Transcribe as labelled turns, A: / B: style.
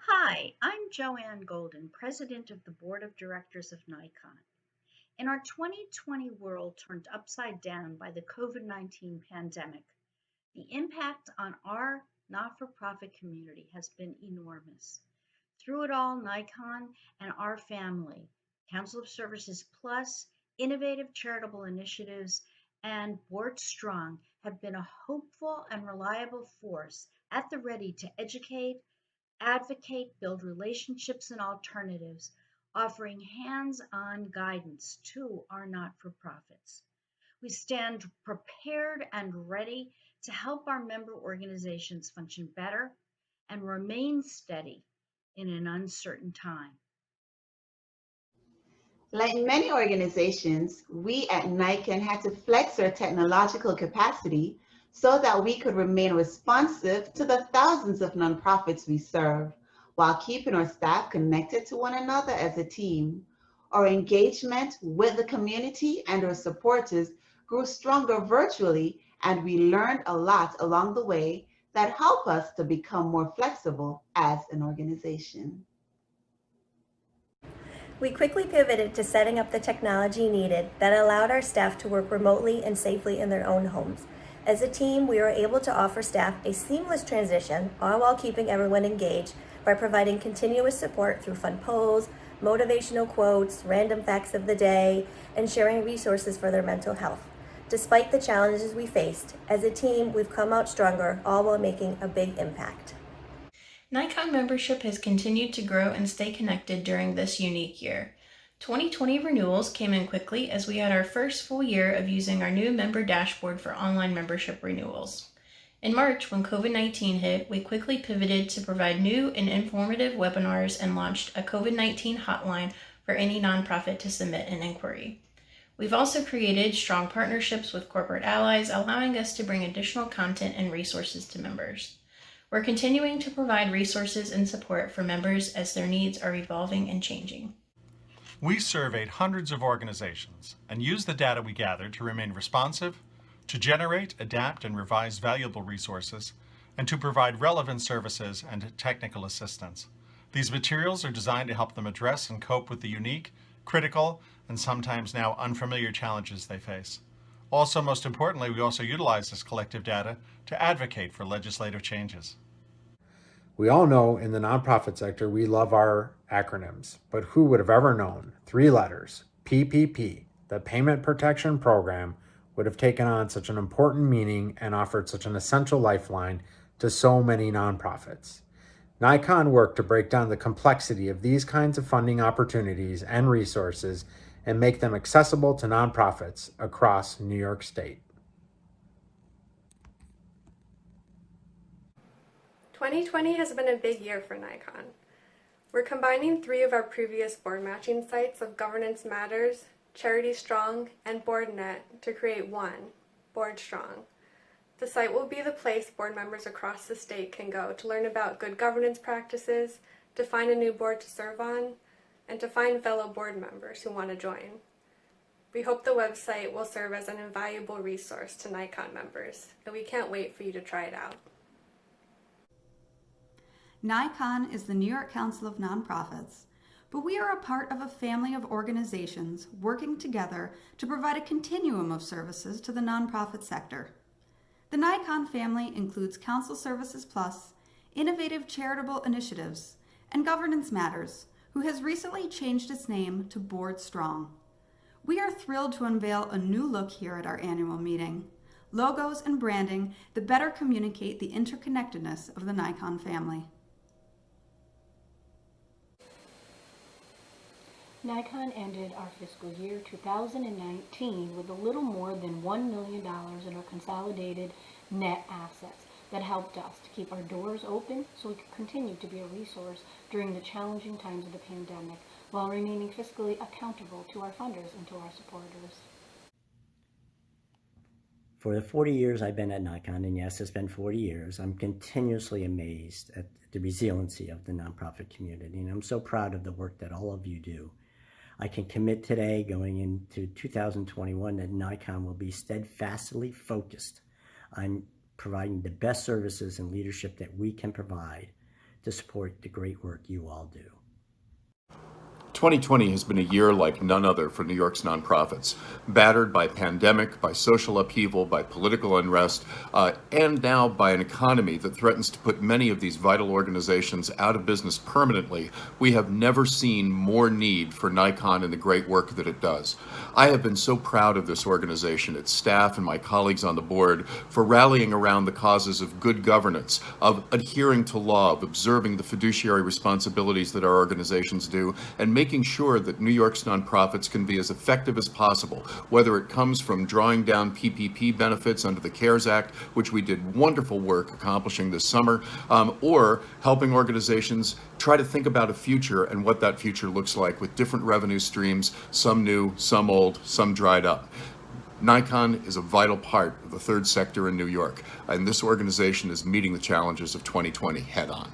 A: Hi, I'm Joanne Golden, President of the Board of Directors of Nikon. In our 2020 world turned upside down by the COVID 19 pandemic, the impact on our not for profit community has been enormous. Through it all, Nikon and our family, Council of Services Plus, innovative charitable initiatives, and Board Strong have been a hopeful and reliable force at the ready to educate, advocate, build relationships and alternatives, offering hands on guidance to our not for profits. We stand prepared and ready to help our member organizations function better and remain steady in an uncertain time.
B: Like many organizations, we at Nikon had to flex our technological capacity so that we could remain responsive to the thousands of nonprofits we serve while keeping our staff connected to one another as a team. Our engagement with the community and our supporters grew stronger virtually, and we learned a lot along the way that help us to become more flexible as an organization.
C: We quickly pivoted to setting up the technology needed that allowed our staff to work remotely and safely in their own homes. As a team, we were able to offer staff a seamless transition, all while keeping everyone engaged by providing continuous support through fun polls, motivational quotes, random facts of the day, and sharing resources for their mental health. Despite the challenges we faced, as a team, we've come out stronger, all while making a big impact.
D: Nikon membership has continued to grow and stay connected during this unique year. 2020 renewals came in quickly as we had our first full year of using our new member dashboard for online membership renewals. In March, when COVID-19 hit, we quickly pivoted to provide new and informative webinars and launched a COVID-19 hotline for any nonprofit to submit an inquiry. We've also created strong partnerships with corporate allies, allowing us to bring additional content and resources to members. We're continuing to provide resources and support for members as their needs are evolving and changing.
E: We surveyed hundreds of organizations and used the data we gathered to remain responsive, to generate, adapt, and revise valuable resources, and to provide relevant services and technical assistance. These materials are designed to help them address and cope with the unique, critical, and sometimes now unfamiliar challenges they face. Also, most importantly, we also utilize this collective data to advocate for legislative changes.
F: We all know in the nonprofit sector we love our acronyms, but who would have ever known 3 letters, PPP, the Payment Protection Program, would have taken on such an important meaning and offered such an essential lifeline to so many nonprofits. Nikon worked to break down the complexity of these kinds of funding opportunities and resources and make them accessible to nonprofits across New York State.
G: 2020 has been a big year for Nikon. We're combining 3 of our previous board matching sites of Governance Matters, Charity Strong, and BoardNet to create one, Board Strong. The site will be the place board members across the state can go to learn about good governance practices, to find a new board to serve on, and to find fellow board members who want to join. We hope the website will serve as an invaluable resource to Nikon members, and we can't wait for you to try it out.
H: Nikon is the New York Council of Nonprofits, but we are a part of a family of organizations working together to provide a continuum of services to the nonprofit sector. The Nikon family includes Council Services Plus, Innovative Charitable Initiatives, and Governance Matters, who has recently changed its name to Board Strong. We are thrilled to unveil a new look here at our annual meeting, logos and branding that better communicate the interconnectedness of the Nikon family.
I: Nikon ended our fiscal year 2019 with a little more than $1 million in our consolidated net assets that helped us to keep our doors open so we could continue to be a resource during the challenging times of the pandemic while remaining fiscally accountable to our funders and to our supporters.
J: For the 40 years I've been at Nikon, and yes, it's been 40 years, I'm continuously amazed at the resiliency of the nonprofit community, and I'm so proud of the work that all of you do. I can commit today, going into 2021, that Nikon will be steadfastly focused on providing the best services and leadership that we can provide to support the great work you all do.
K: 2020 has been a year like none other for New York's nonprofits, battered by pandemic, by social upheaval, by political unrest, and now by an economy that threatens to put many of these vital organizations out of business permanently. We have never seen more need for NYCON and the great work that it does. I have been so proud of this organization, its staff, and my colleagues on the board for rallying around the causes of good governance, of adhering to law, of observing the fiduciary responsibilities that our organizations do, and making sure that New York's nonprofits can be as effective as possible, whether it comes from drawing down PPP benefits under the CARES Act, which we did wonderful work accomplishing this summer, or helping organizations try to think about a future and what that future looks like with different revenue streams, some new, some old, some dried up. NYCON is a vital part of the third sector in New York, and this organization is meeting the challenges of 2020 head on.